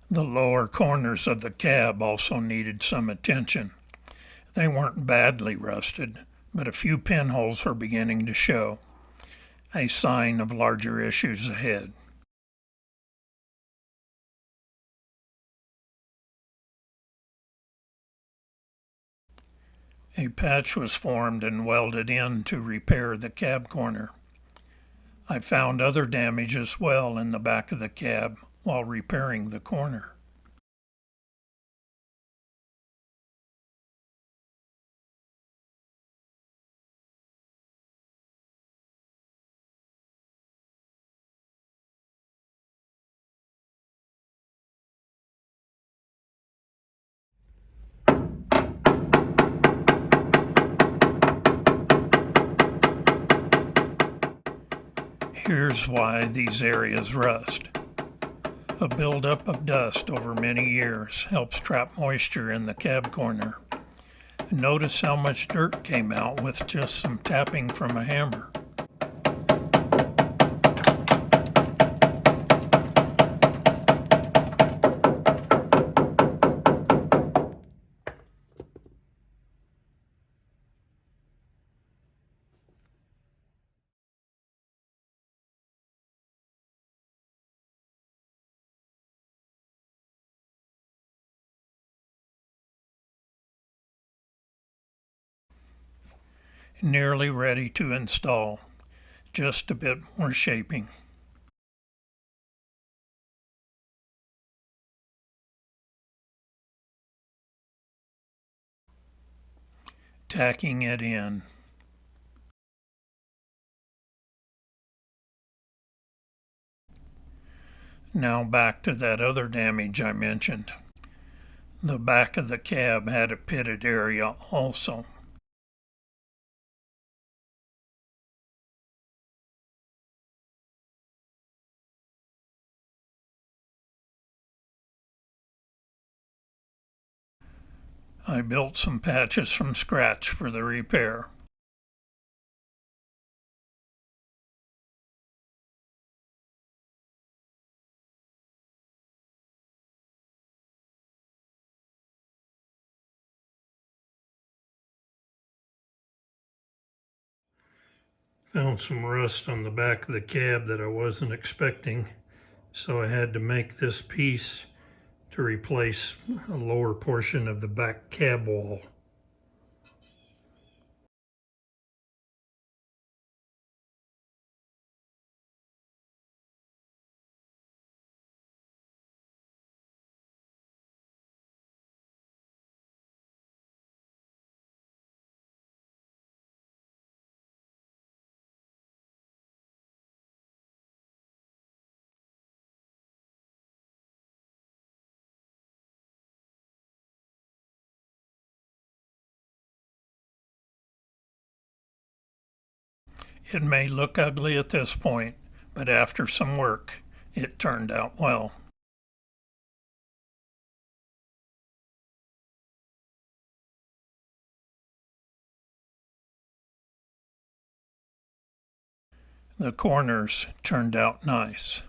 The lower corners of the cab also needed some attention. They weren't badly rusted, but a few pinholes were beginning to show, a sign of larger issues ahead. A patch was formed and welded in to repair the cab corner. I found other damage as well in the back of the cab while repairing the corner. Here's why these areas rust. A buildup of dust over many years helps trap moisture in the cab corner. Notice how much dirt came out with just some tapping from a hammer. Nearly ready to install, just a bit more shaping. Tacking it in. Now back to that other damage I mentioned. The back of the cab had a pitted area also. I built some patches from scratch for the repair. Found some rust on the back of the cab that I wasn't expecting, so I had to make this piece to replace a lower portion of the back cab wall. It may look ugly at this point, but after some work, it turned out well. The corners turned out nice.